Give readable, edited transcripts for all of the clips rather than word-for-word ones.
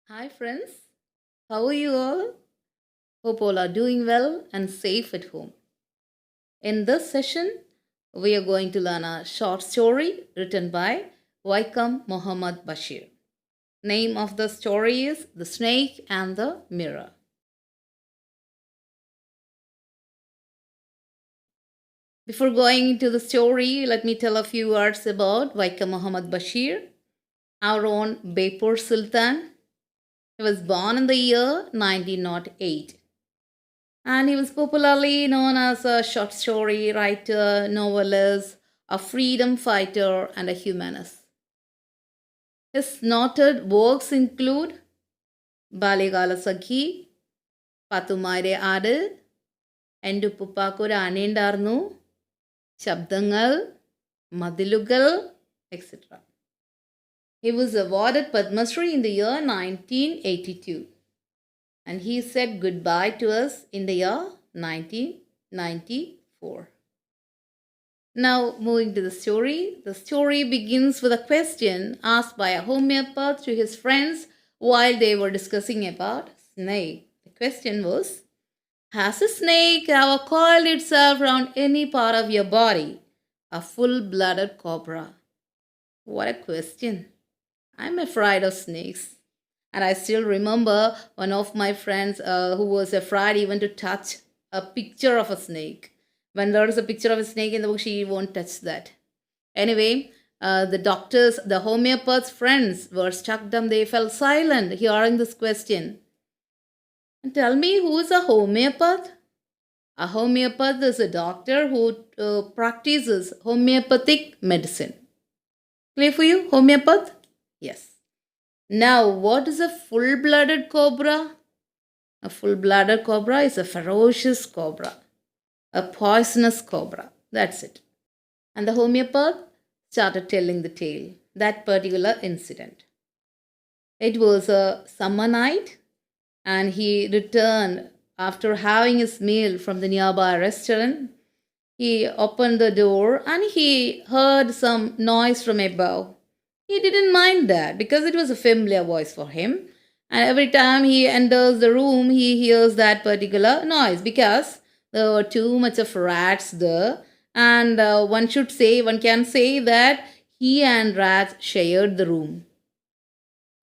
Hi, friends. How are you all? Hope all are doing well and safe at home. In this session, we are going to learn a short story written by Vaikam Muhammad Bashir. Name of the story is The Snake and the Mirror. Before going into the story, let me tell a few words about Vaikam Muhammad Bashir, our own Bepur Sultan. He was born in the year 1908. And he was popularly known as a short story writer, novelist, a freedom fighter, and a humanist. His noted works include Balegala Sakhi, Patumaire Adu, Endu Pupakura Anendarnu, Shabdangal, Madilugal, etc. He was awarded Padma Shri in the year 1982, and he said goodbye to us in the year 1994. Now, moving to the story. The story begins with a question asked by a homeopath to his friends while they were discussing about snake. The question was, has a snake ever coiled itself around any part of your body? A full-blooded cobra. What a question. I'm afraid of snakes. And I still remember one of my friends who was afraid even to touch a picture of a snake. When there is a picture of a snake in the book, she won't touch that. Anyway, the doctors, the homeopath's friends were struck dumb. They fell silent hearing this question. And tell me, who is a homeopath? A homeopath is a doctor who practices homeopathic medicine. Clear for you? Homeopath? Yes. Now, what is a full-blooded cobra? A full-blooded cobra is a ferocious cobra, a poisonous cobra. That's it. And the homeopath started telling the tale, that particular incident. It was a summer night, and he returned after having his meal from the nearby restaurant. He opened the door and he heard some noise from above. He didn't mind that because it was a familiar voice for him. And every time he enters the room, he hears that particular noise because there were too much of rats there. And one can say that he and rats shared the room.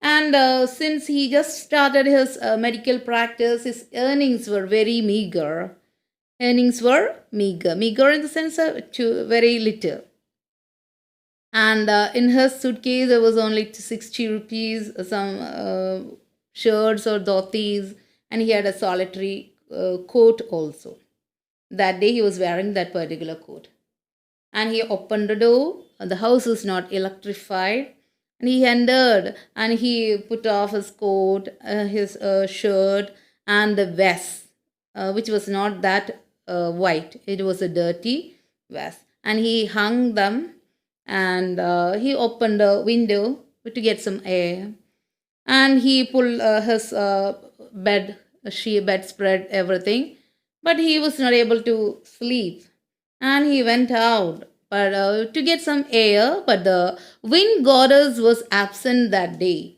And since he just started his medical practice, his earnings were very meager. Earnings were meager. Meager in the sense of very little. And in his suitcase, there was only 60 rupees, some shirts or dhotis, and he had a solitary coat also. That day, he was wearing that particular coat. And he opened the door. The house is not electrified. And he entered and he put off his coat, his shirt, and the vest, which was not that white. It was a dirty vest. And he hung them and he opened a window to get some air. And he pulled his bedspread, everything. But he was not able to sleep. And he went out to get some air, but the wind goddess was absent that day.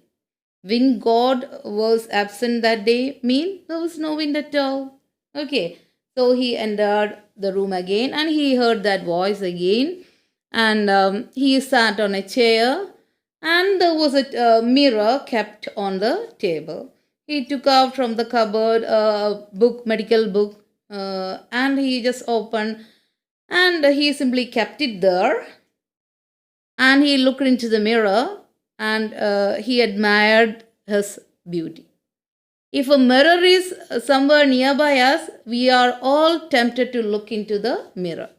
Wind god was absent that day, mean there was no wind at all. Okay, so he entered the room again and he heard that voice again, and he sat on a chair, and there was a mirror kept on the table. He took out from the cupboard a book, medical book, and he just opened, and he simply kept it there. And he looked into the mirror and he admired his beauty. If a mirror is somewhere nearby us, we are all tempted to look into the mirror.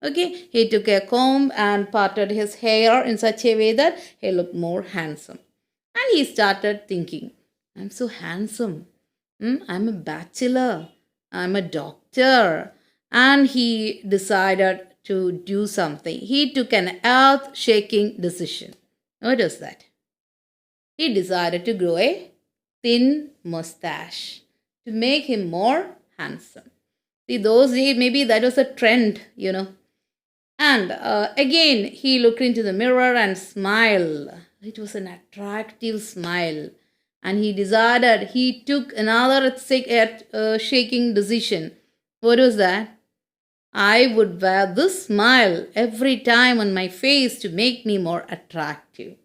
Okay, he took a comb and parted his hair in such a way that he looked more handsome. And he started thinking, I'm so handsome. I'm a bachelor. I'm a doctor. And he decided to do something. He took an earth-shaking decision. What was that? He decided to grow a thin mustache to make him more handsome. See, those days, maybe that was a trend, And again, he looked into the mirror and smiled. It was an attractive smile. And he decided, he took another shaking decision. What was that? I would wear this smile every time on my face to make me more attractive.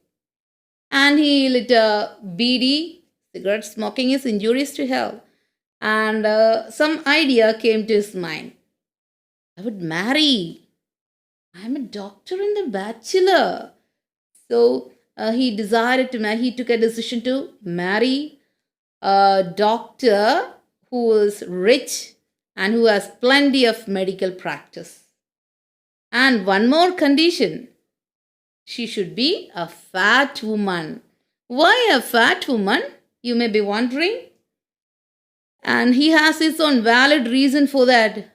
And he lit a beady. Cigarette smoking is injurious to health. And some idea came to his mind. I would marry. I'm a doctor and a bachelor. So he decided to marry. He took a decision to marry a doctor who is rich and who has plenty of medical practice. And one more condition, she should be a fat woman. Why a fat woman? You may be wondering. And he has his own valid reason for that.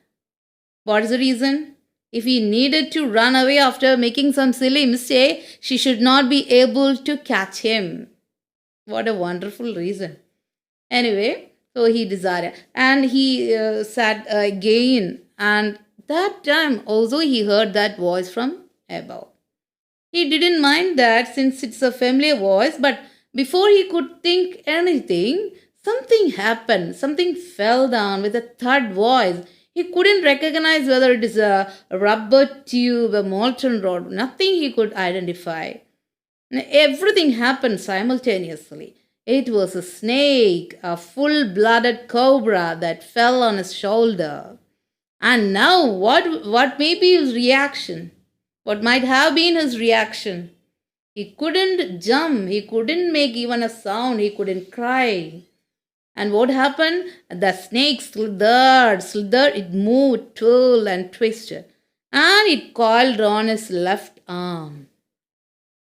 What is the reason? If he needed to run away after making some silly mistake, she should not be able to catch him. What a wonderful reason. Anyway, so he decided. And he sat again. And that time also he heard that voice from above. He didn't mind that since it's a familiar voice, but before he could think anything, something happened. Something fell down with a third voice. He couldn't recognize whether it is a rubber tube, a molten rod, nothing he could identify. Everything happened simultaneously. It was a snake, a full-blooded cobra that fell on his shoulder. And now what may be his reaction? What might have been his reaction? He couldn't jump, he couldn't make even a sound, he couldn't cry. And what happened? The snake slithered, it moved, twirled and twisted. And it coiled on his left arm.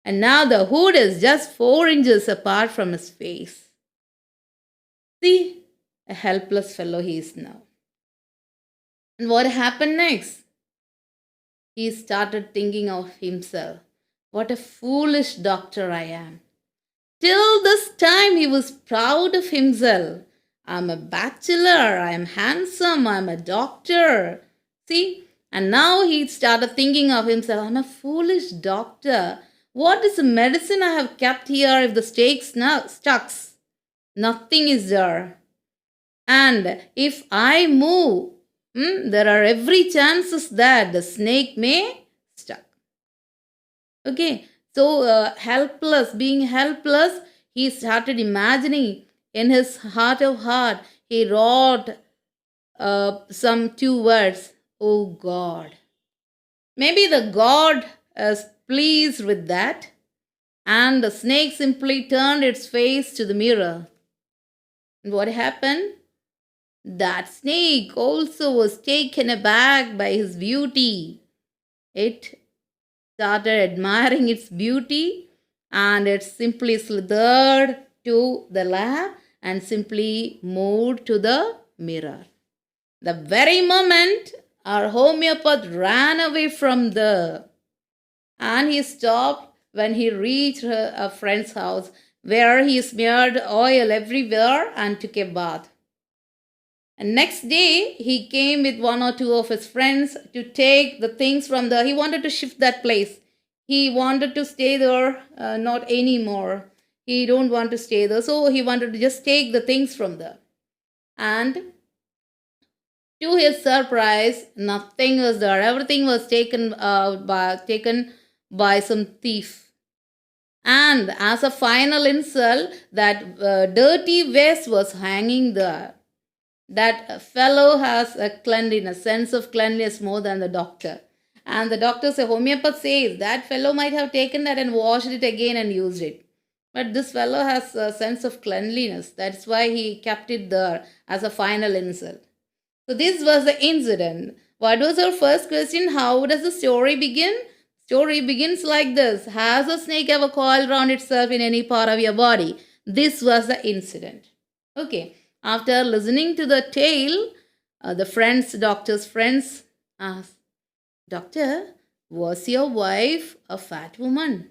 And now the hood is just 4 inches apart from his face. See, a helpless fellow he is now. And what happened next? He started thinking of himself. What a foolish doctor I am. Till this time he was proud of himself. I'm a bachelor, I'm handsome, I'm a doctor. See? And now he started thinking of himself, I'm a foolish doctor. What is the medicine I have kept here if the stake stucks? Nothing is there. And if I move, there are every chances that the snake may stuck. Okay, so being helpless, he started imagining in his heart of heart, he wrote some 2 words, oh God. Maybe the God is pleased with that, and the snake simply turned its face to the mirror. And what happened? That snake also was taken aback by his beauty. It started admiring its beauty and it simply slithered to the lap and simply moved to the mirror. The very moment our homeopath ran away from there, and he stopped when he reached a friend's house where he smeared oil everywhere and took a bath. And next day, he came with 1 or 2 of his friends to take the things from he wanted to shift that place. He wanted to stay there, not anymore. He don't want to stay there. So he wanted to just take the things from there. And to his surprise, nothing was there. Everything was taken by some thief. And as a final insult, that dirty vase was hanging there. That fellow has a cleanliness, sense of cleanliness more than the doctor. And the doctor, homeopath says, that fellow might have taken that and washed it again and used it. But this fellow has a sense of cleanliness. That's why he kept it there as a final insult. So this was the incident. What was our first question? How does the story begin? Story begins like this. Has a snake ever coiled around itself in any part of your body? This was the incident. Okay. After listening to the tale, the doctor's friends asked, Doctor, was your wife a fat woman?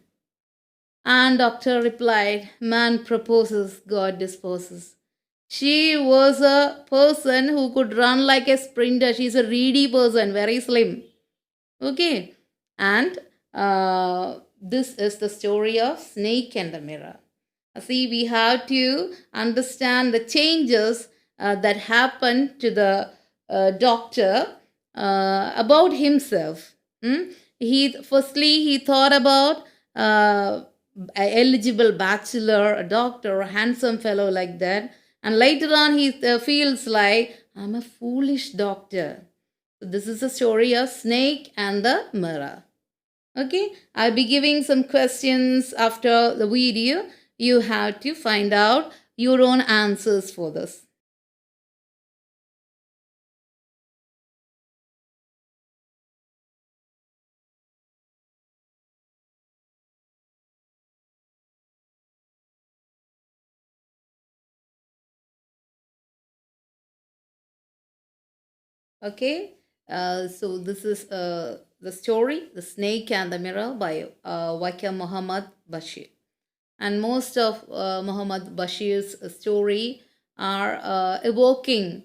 And doctor replied, man proposes, God disposes. She was a person who could run like a sprinter. She's a reedy person, very slim. Okay. And this is the story of Snake and the Mirror. See, we have to understand the changes that happened to the doctor about himself. Hmm? He thought about a eligible bachelor, a doctor, a handsome fellow like that, and later on he feels like I'm a foolish doctor. So this is a story of snake and the mirror. Okay, I'll be giving some questions after the video. You have to find out your own answers for this. Okay, so this is the story, The Snake and the Mirror by Wakil Muhammad Bashir. And most of Muhammad Bashir's story are evoking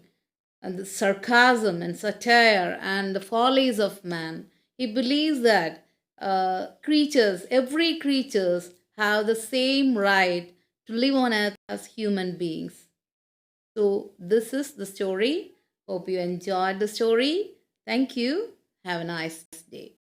the sarcasm and satire and the follies of man. He believes that every creatures have the same right to live on earth as human beings. So this is the story. Hope you enjoyed the story. Thank you. Have a nice day.